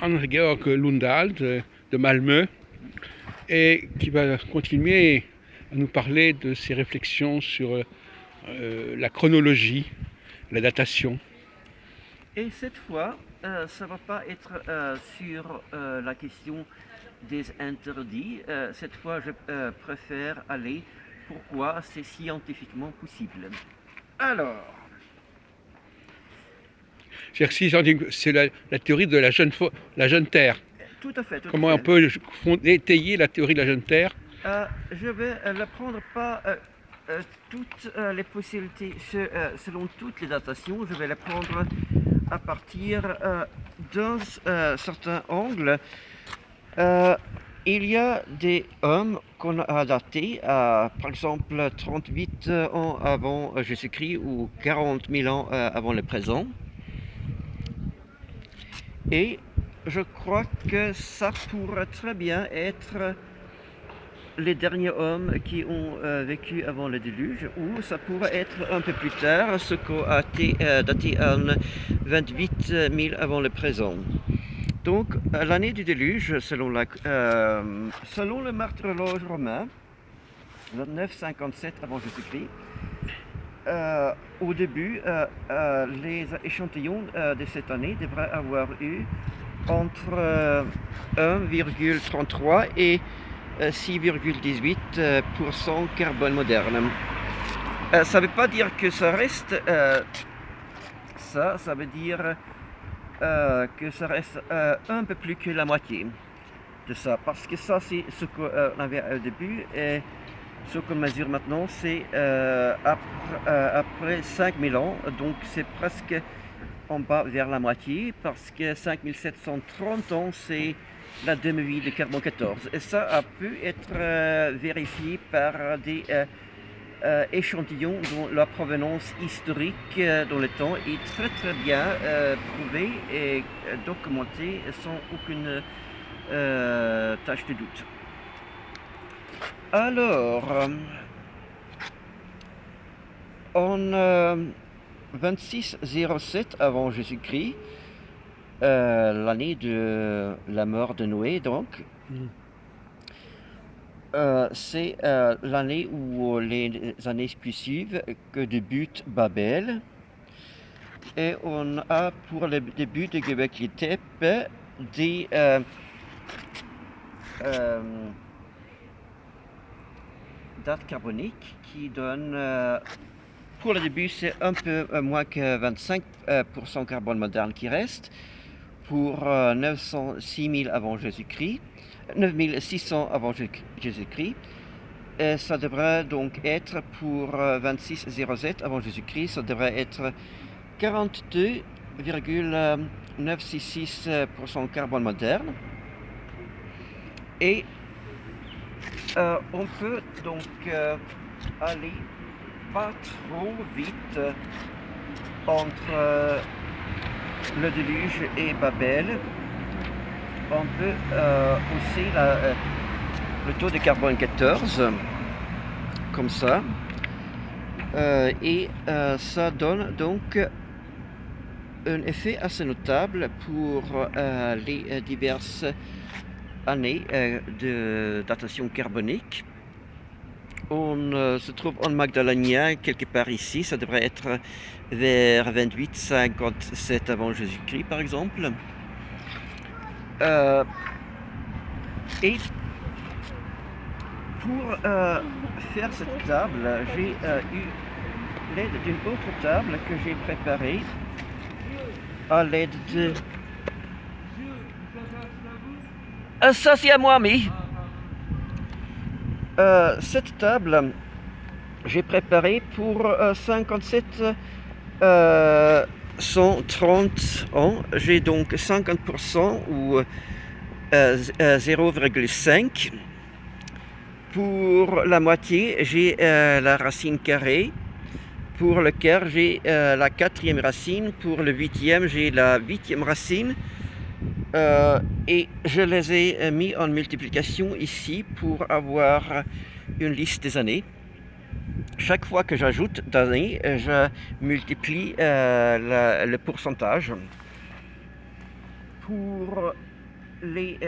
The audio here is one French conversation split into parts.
Hans-Georg Lundald de Malmö et qui va continuer à nous parler de ses réflexions sur la chronologie, la datation. Et cette fois, ça ne va pas être sur la question des interdits. Cette fois, je préfère aller pourquoi c'est scientifiquement possible. Alors, C'est la théorie de la jeune Terre. tout à fait, tout Comment à on fait. peut étayer la théorie de la jeune Terre? Je vais ne prendre pas toutes les possibilités selon toutes les datations. Je vais les prendre à partir d'un certain angle. Il y a des hommes qu'on a datés, par exemple 38 ans avant Jésus-Christ ou 40 000 ans avant le présent. Et je crois que ça pourrait très bien être les derniers hommes qui ont vécu avant le déluge, ou ça pourrait être un peu plus tard, ce qu'on a daté en 28 000 avant le présent. Donc, l'année du déluge, selon le martyrologe romain, 957 avant Jésus-Christ, au début, les échantillons de cette année devraient avoir eu entre 1,33 et 6,18% carbone moderne. Ça ne veut pas dire que ça reste ça veut dire que ça reste un peu plus que la moitié de ça, parce que ça c'est ce qu'on avait au début, et ce qu'on mesure maintenant c'est après 5000 ans, donc c'est presque en bas vers la moitié, parce que 5730 ans c'est la demi-vie de carbone 14, et ça a pu être vérifié par des échantillons dont la provenance historique dans le temps est très très bien prouvée et documentée sans aucune tâche de doute. Alors, en 2607 avant Jésus-Christ, l'année de la mort de Noé donc, c'est l'année où les années suivent que débute Babel. Et on a pour le début de Göbekli Tepe des dates carboniques qui donnent, pour le début c'est un peu moins que 25% carbone moderne qui reste, pour 906 000 avant Jésus-Christ, 9600 avant Jésus-Christ. Et ça devrait donc être pour 2607 avant Jésus-Christ, ça devrait être 42,966% carbone moderne. Et on peut donc aller pas trop vite entre le déluge et Babel. On peut hausser le taux de carbone 14 comme ça, et ça donne donc un effet assez notable pour les diverses années de datation carbonique. On se trouve en Magdalena quelque part ici, ça devrait être vers 28-57 avant Jésus-Christ par exemple. Et pour faire cette table, j'ai eu l'aide d'une autre table que j'ai préparée à l'aide de... ça c'est à moi, mais... cette table, j'ai préparée pour 57 130 ans. J'ai donc 50% ou 0,5. Pour la moitié, j'ai la racine carrée. Pour le quart, j'ai la quatrième racine. Pour le huitième, j'ai la huitième racine. Et je les ai mis en multiplication ici pour avoir une liste des années. Chaque fois que j'ajoute d'années, je multiplie le pourcentage. Pour les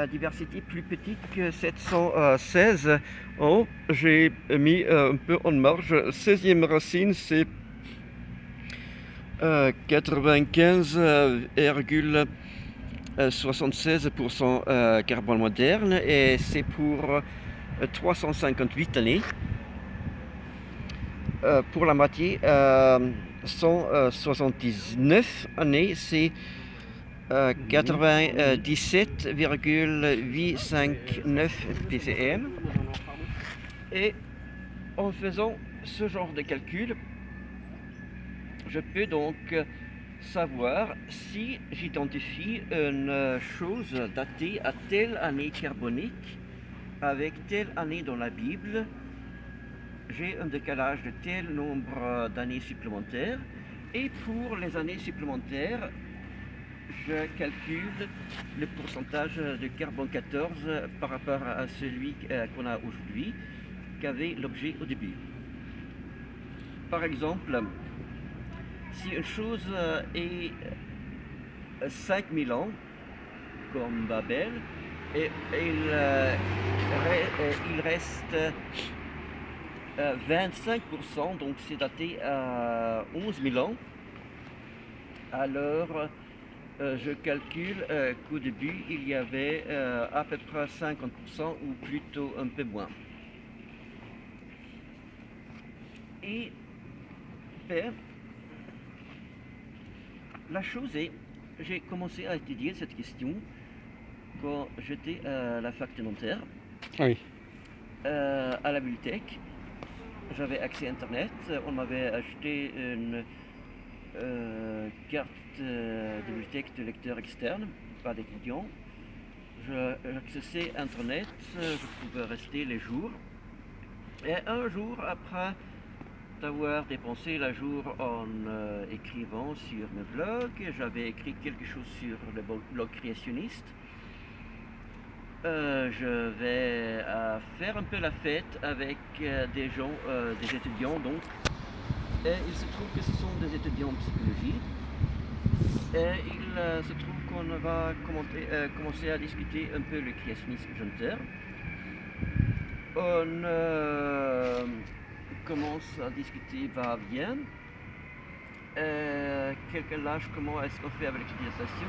diversités plus petites que 716. Oh, j'ai mis un peu en marge. 16e racine, c'est 95,76% carbone moderne et c'est pour 358 années. Pour la moitié, 179 années, c'est 97,859 ppm. Et en faisant ce genre de calcul, je peux donc savoir si j'identifie une chose datée à telle année carbonique avec telle année dans la Bible. J'ai un décalage de tel nombre d'années supplémentaires et pour les années supplémentaires, je calcule le pourcentage de carbone 14 par rapport à celui qu'on a aujourd'hui, qu'avait l'objet au début. Par exemple, si une chose est 5000 ans, comme Babel, et il reste 25%, donc c'est daté à 11 000 ans, alors je calcule qu'au début il y avait à peu près 50% ou plutôt un peu moins. Et ben, la chose est, j'ai commencé à étudier cette question quand j'étais à la fac de Nanterre, Oui. à la bibliothèque. J'avais accès à Internet, on m'avait acheté une carte de bibliothèque de lecteur externe, pas d'étudiant. J'accessais Internet, je pouvais rester les jours. Et un jour, après d'avoir dépensé la jour en écrivant sur mes blogs, j'avais écrit quelque chose sur le blog créationniste. Je vais faire un peu la fête avec des gens, des étudiants donc. Et il se trouve que ce sont des étudiants en psychologie. Et il se trouve qu'on va commencer à discuter un peu le créationnisme jeune. On commence à discuter va-bien. Quelqu'un lâche comment est-ce qu'on fait avec l'utilisation.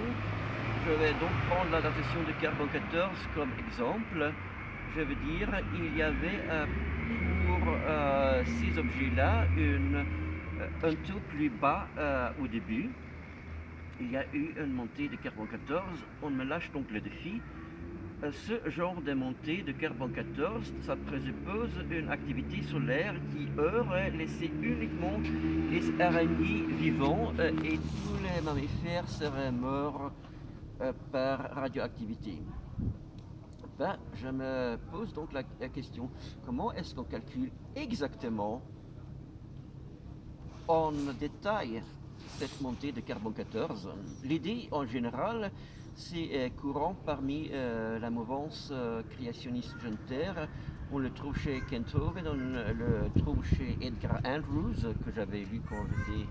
Je vais donc prendre la datation de carbone 14 comme exemple. Je veux dire, il y avait pour ces objets-là un taux plus bas au début. Il y a eu une montée de carbone 14. On me lâche donc le défi. Ce genre de montée de carbone 14, ça présuppose une activité solaire qui aurait laissé uniquement les araignées vivants et tous les mammifères seraient morts par radioactivité. Ben, je me pose donc la question, comment est-ce qu'on calcule exactement en détail cette montée de carbone 14? L'idée en général, c'est courant parmi la mouvance créationniste jeune terre. On le trouve chez Kent Hovind, on le trouve chez Edgar Andrews, que j'avais lu quand j'étais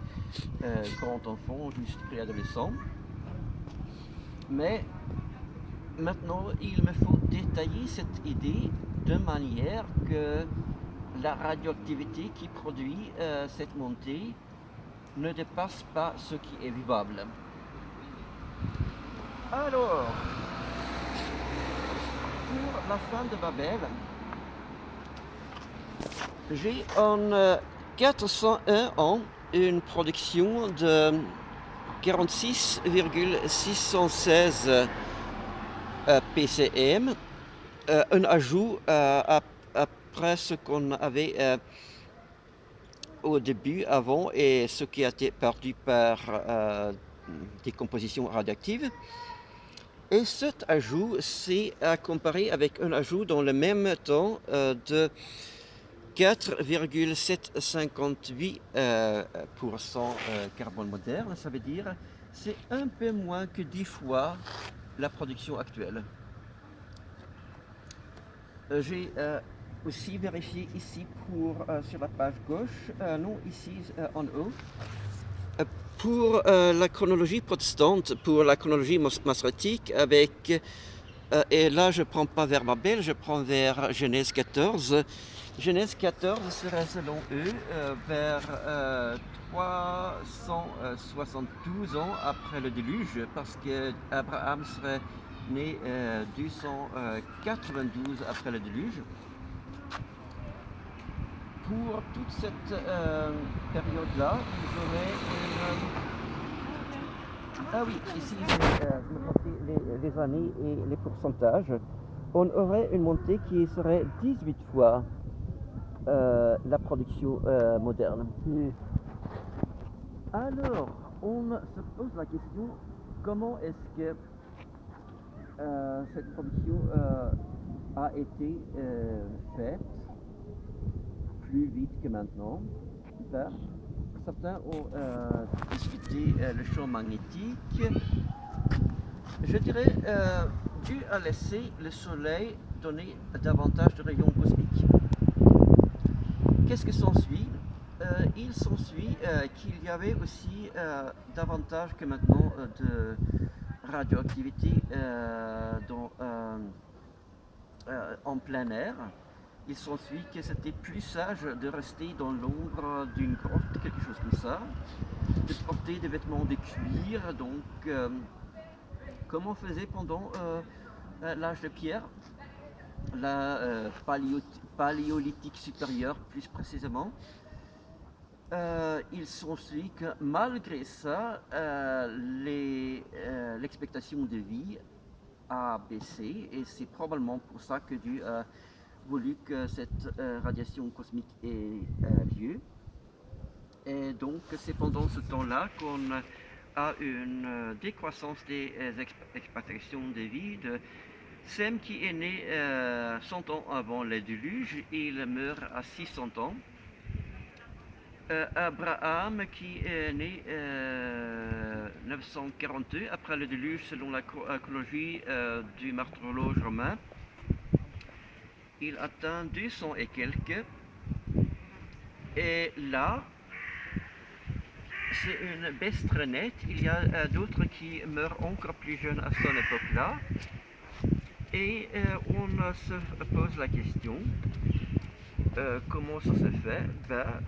grand enfant, juste préadolescent. Mais maintenant, il me faut détailler cette idée de manière que la radioactivité qui produit cette montée ne dépasse pas ce qui est vivable. Alors, pour la fin de Babel, j'ai en 401 ans une production de 46,616 ppm, un ajout après ce qu'on avait au début, avant, et ce qui a été perdu par décomposition radioactive. Et cet ajout, c'est à comparer avec un ajout dans le même temps de 4,758% carbone moderne. Ça veut dire c'est un peu moins que 10 fois la production actuelle. J'ai aussi vérifié ici sur la page gauche, non ici en haut, pour la chronologie protestante, pour la chronologie massorétique, et là je ne prends pas vers Babel, je prends vers Genèse 14. Genèse 14 serait selon eux vers 372 ans après le déluge, parce qu'Abraham serait né 292 après le déluge. Pour toute cette période-là, ils auraient Ah oui, ici, je me rappelle les années et les pourcentages. On aurait une montée qui serait 18 fois la production moderne. Alors, on se pose la question, comment est-ce que cette production a été faite plus vite que maintenant? Ben, certains ont discuté le champ magnétique. Je dirais dû à laisser le Soleil donner davantage de rayons cosmiques. Qu'est-ce que s'ensuit? Il s'ensuit qu'il y avait aussi davantage que maintenant de radioactivité en plein air. Il s'ensuit que c'était plus sage de rester dans l'ombre d'une grotte, quelque chose comme ça, de porter des vêtements de cuir. Donc, comme on faisait pendant l'âge de pierre, la paléolithique supérieure plus précisément. Il s'ensuit que malgré ça, l'expectation de vie a baissé, et c'est probablement pour ça que Dieu a voulu que cette radiation cosmique ait lieu. Et donc c'est pendant ce temps-là qu'on a une décroissance des expectations de vie de Sem qui est né 100 ans avant le déluge, il meurt à 600 ans. Abraham qui est né 942 après le déluge selon la chronologie du martyrologe romain. Il atteint 200 et quelques. Et là, c'est une baisse très nette. Il y a d'autres qui meurent encore plus jeunes à cette époque-là. Et on se pose la question, comment ça se fait? Ben,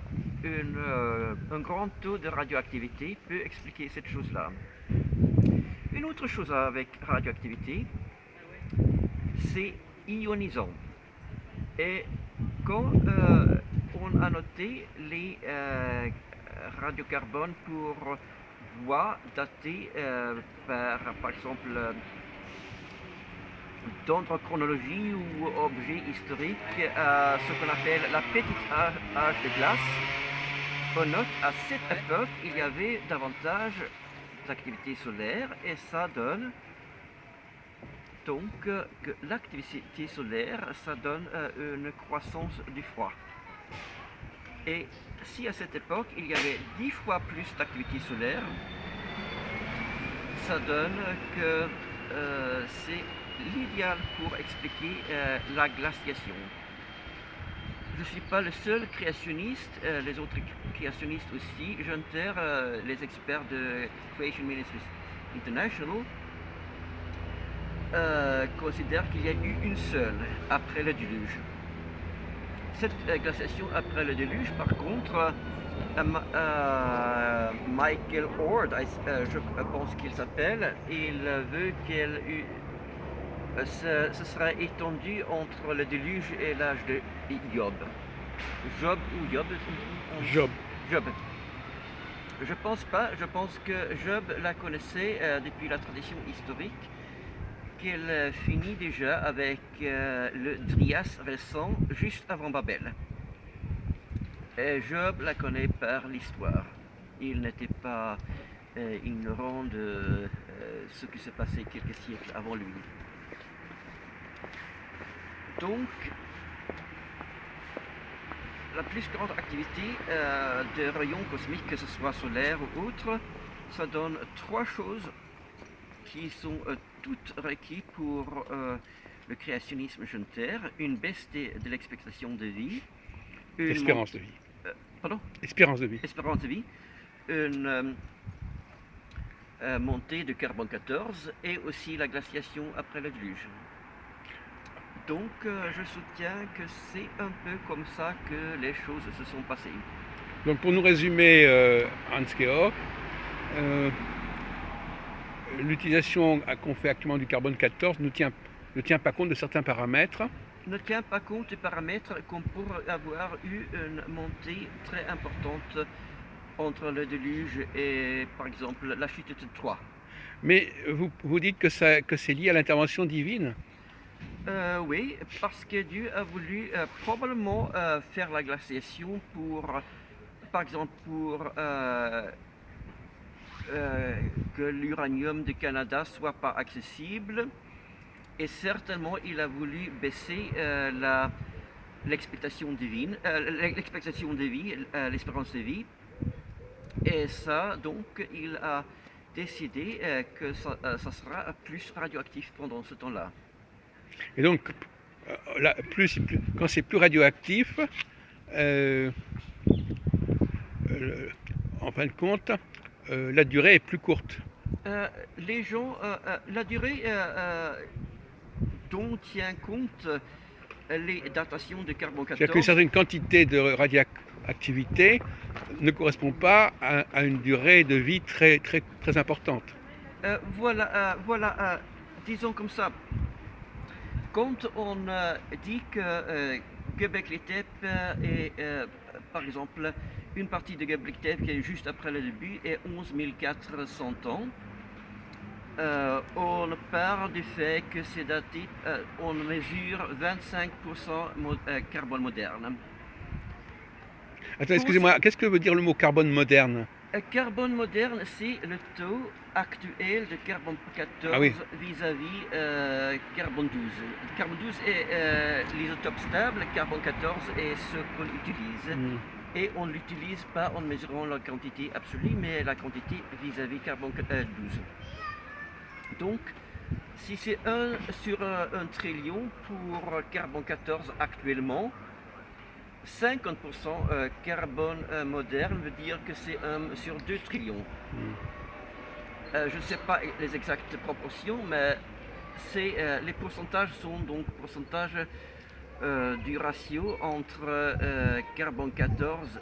un grand taux de radioactivité peut expliquer cette chose-là. Une autre chose avec radioactivité, c'est ionisant. Et quand on a noté les radiocarbones pour voies datées par exemple, d'autres chronologies ou objets historiques, ce qu'on appelle la petite âge de glace, on note à cette époque il y avait davantage d'activité solaire, et ça donne donc que l'activité solaire, ça donne une croissance du froid. Et si à cette époque il y avait 10 fois plus d'activité solaire, ça donne que c'est l'idéal pour expliquer la glaciation. Je ne suis pas le seul créationniste, les autres créationnistes aussi. Junter, les experts de Creation Ministries International, considèrent qu'il y a eu une seule après le déluge. Cette glaciation après le déluge, par contre, Michael Ord, je pense qu'il s'appelle, il veut qu'elle ce sera étendu entre le déluge et l'âge de Job. Job ou Job? Job. Job. Je pense pas, je pense que Job la connaissait depuis la tradition historique, qu'elle finit déjà avec le Dryas récent, juste avant Babel. Et Job la connaît par l'histoire. Il n'était pas ignorant de ce qui s'est passé quelques siècles avant lui. Donc, la plus grande activité de rayons cosmiques, que ce soit solaire ou autre, ça donne trois choses qui sont toutes requises pour le créationnisme junter: une baisse de l'expectation de vie, Espérance de vie. pardon? Espérance de vie. Espérance de vie, une montée de carbone 14 et aussi la glaciation après le déluge. Donc je soutiens que c'est un peu comme ça que les choses se sont passées. Donc pour nous résumer, Hans-Georg, euh, l'utilisation qu'on fait actuellement du carbone 14 ne tient pas compte de certains paramètres. Ne tient pas compte des paramètres qu'on pourrait avoir eu une montée très importante entre le déluge et par exemple la chute de Troie. Mais vous dites que c'est lié à l'intervention divine. Oui, parce que Dieu a voulu probablement faire la glaciation pour, par exemple, pour que l'uranium du Canada soit pas accessible. Et certainement, il a voulu baisser l'expectation de vie, l'espérance de vie. Et ça, donc, il a décidé que ça sera plus radioactif pendant ce temps-là. Et donc, quand c'est plus radioactif, euh, en fin de compte, la durée est plus courte. Les gens, la durée dont tient compte les datations de carbone C'est-à-dire qu'une 14. certaine quantité de radioactivité ne correspond pas à une durée de vie très, très, très importante. Voilà, disons comme ça. Quand on dit que Göbekli Tepe est, par exemple, une partie de Göbekli Tepe qui est juste après le début est 11 400 ans, on parle du fait que c'est daté, on mesure 25% carbone moderne. Attends, excusez-moi, qu'est-ce que veut dire le mot carbone moderne? Carbone moderne, c'est le taux actuel de carbone 14 Ah oui. vis-à-vis carbone 12. Carbone 12 est l'isotope stable, carbone 14 est ce qu'on utilise. Et on ne l'utilise pas en mesurant la quantité absolue, mais la quantité vis-à-vis carbone 12. Donc, si c'est 1 sur 1 trillion pour carbone 14 actuellement, 50% carbone moderne veut dire que c'est 1 sur 2 trillions. Je ne sais pas les exactes proportions, mais les pourcentages sont donc pourcentages du ratio entre carbone 14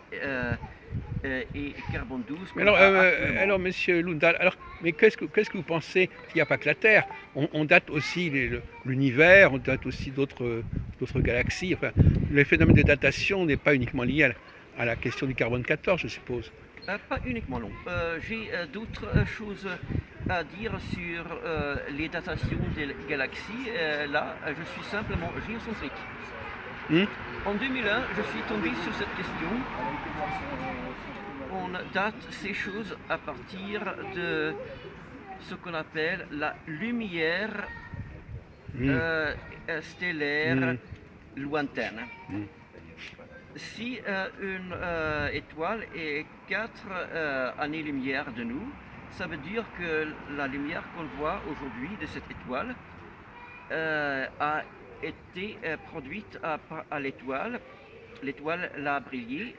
et carbone 12. Mais alors, monsieur Lundal, mais qu'est-ce que vous pensez qu'il n'y a pas que la Terre? On date aussi l'univers, on date aussi d'autres galaxies. Enfin, le phénomène de datation n'est pas uniquement lié à la question du carbone 14, je suppose. Pas uniquement, non. J'ai d'autres choses à dire sur les datations des galaxies. Là, je suis simplement géocentrique. En 2001, je suis tombé sur cette question. On date ces choses à partir de ce qu'on appelle la lumière stellaire lointaine. Si une étoile est 4 années-lumière de nous, ça veut dire que la lumière qu'on voit aujourd'hui de cette étoile a été produite à l'étoile. L'étoile l'a brillé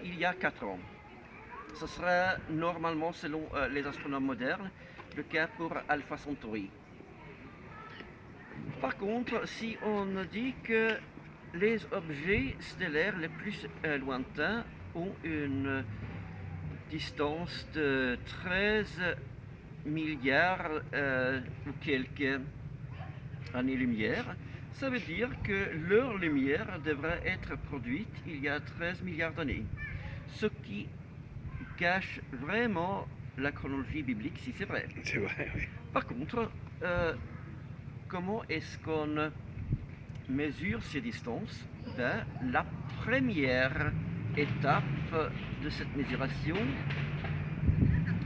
il y a 4 ans. Ce sera normalement, selon les astronomes modernes, le cas pour Alpha Centauri. Par contre, si on dit que les objets stellaires les plus lointains ont une distance de 13 milliards ou quelques années-lumière, ça veut dire que leur lumière devrait être produite il y a 13 milliards d'années. Ce qui cache vraiment la chronologie biblique, si c'est vrai. C'est vrai, oui. Par contre, comment est-ce qu'on mesure ces distances? Ben, la première étape de cette mesuration,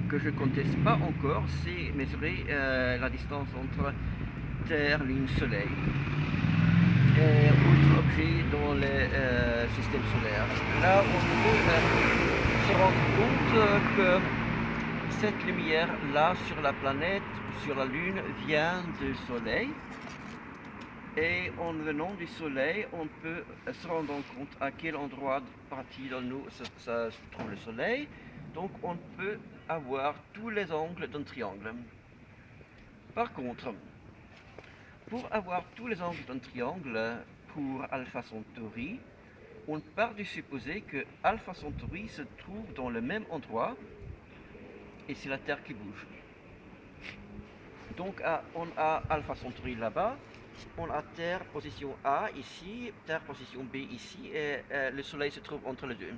que je ne conteste pas encore, c'est mesurer la distance entre Terre, Lune, Soleil et autres objets dans le système solaire. Là, on peut se rendre compte que cette lumière-là sur la planète, sur la Lune, vient du Soleil. Et en venant du Soleil, on peut se rendre compte à quel endroit partie de nous se trouve le Soleil. Donc on peut avoir tous les angles d'un triangle. Par contre, pour avoir tous les angles d'un triangle pour Alpha Centauri, on part du supposé que Alpha Centauri se trouve dans le même endroit et c'est la Terre qui bouge. Donc on a Alpha Centauri là-bas, on a Terre position A ici, Terre position B ici et le Soleil se trouve entre les deux.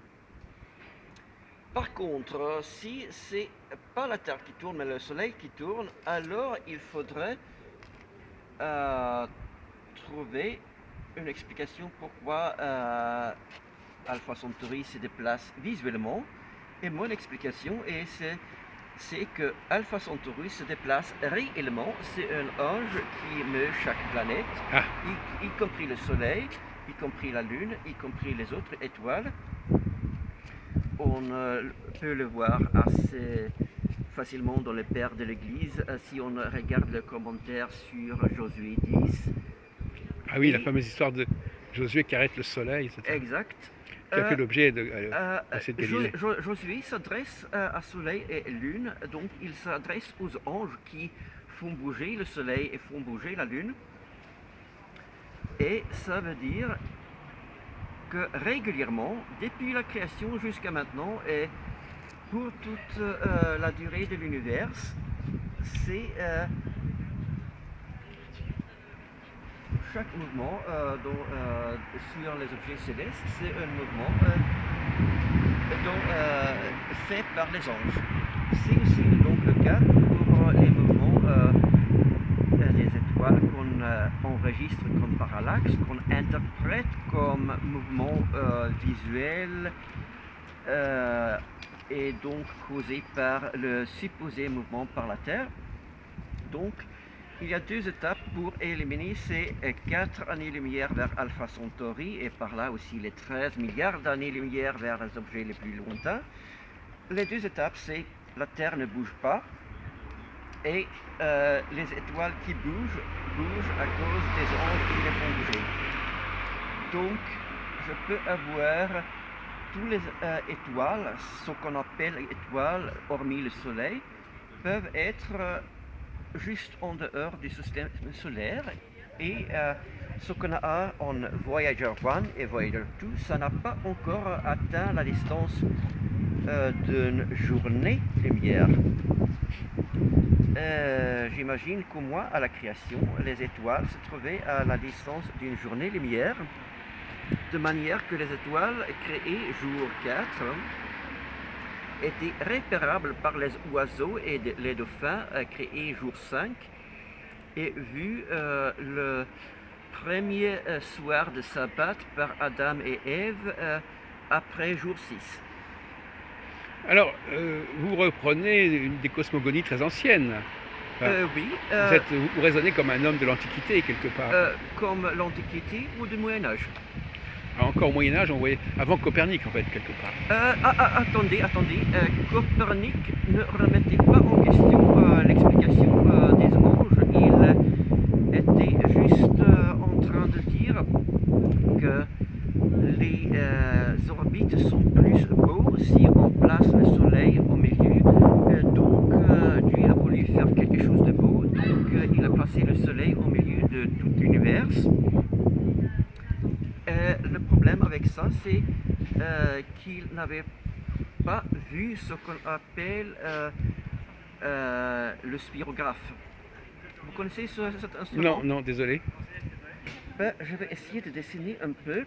Par contre, si c'est pas la Terre qui tourne mais le Soleil qui tourne, alors il faudrait trouver une explication pourquoi Alpha Centauri se déplace visuellement. Et mon explication c'est que Alpha Centauri se déplace réellement. C'est un ange qui meut chaque planète, Ah, y compris le Soleil, y compris la Lune, y compris les autres étoiles. On peut le voir assez facilement dans les pères de l'Église si on regarde le commentaire sur Josué 10. ah oui, Et- la fameuse histoire de Josué qui arrête le soleil, etc. Exact. Qui a fait l'objet de cette Jo- Galilée. Josué s'adresse à Soleil et Lune, donc il s'adresse aux anges qui font bouger le Soleil et font bouger la Lune. Et ça veut dire que régulièrement, depuis la création jusqu'à maintenant, et pour toute la durée de l'univers, c'est chaque mouvement sur les objets célestes, c'est un mouvement fait par les anges. C'est aussi donc le cas pour les mouvements des étoiles qu'on enregistre comme parallaxe, qu'on interprète comme mouvement visuel et donc causé par le supposé mouvement par la Terre. Donc, il y a deux étapes pour éliminer ces 4 années-lumière vers Alpha Centauri et par là aussi les 13 milliards d'années-lumière vers les objets les plus lointains. Les deux étapes, c'est la Terre ne bouge pas et les étoiles qui bougent à cause des anges qui les font bouger. Donc, je peux avoir tous les étoiles, ce qu'on appelle étoiles, hormis le Soleil, peuvent être juste en dehors du système solaire et ce qu'on a en Voyager 1 et Voyager 2, ça n'a pas encore atteint la distance d'une journée-lumière. J'imagine qu'au moins à la création, les étoiles se trouvaient à la distance d'une journée-lumière, de manière que les étoiles créées jour 4 étaient repérables par les oiseaux et les dauphins créés jour 5 et vu le premier soir de sabbat par Adam et Ève après jour 6. Alors, vous reprenez une des cosmogonies très anciennes. Enfin, Oui, vous raisonnez comme un homme de l'Antiquité, quelque part. comme l'Antiquité ou du Moyen-Âge. Encore au Moyen-Âge, on voyait avant Copernic, en fait, quelque part. Attendez, Copernic ne remettait pas en question l'explication des anges. Il était juste en train de dire que les orbites sont plus beaux si on place le Soleil au milieu. Donc, Dieu a voulu faire quelque chose de beau. Donc, il a placé le Soleil au milieu de tout l'univers. Le problème avec ça, c'est qu'il n'avait pas vu ce qu'on appelle le spirographe. Vous connaissez cet instrument? Non, désolé. Je vais essayer de dessiner un peu.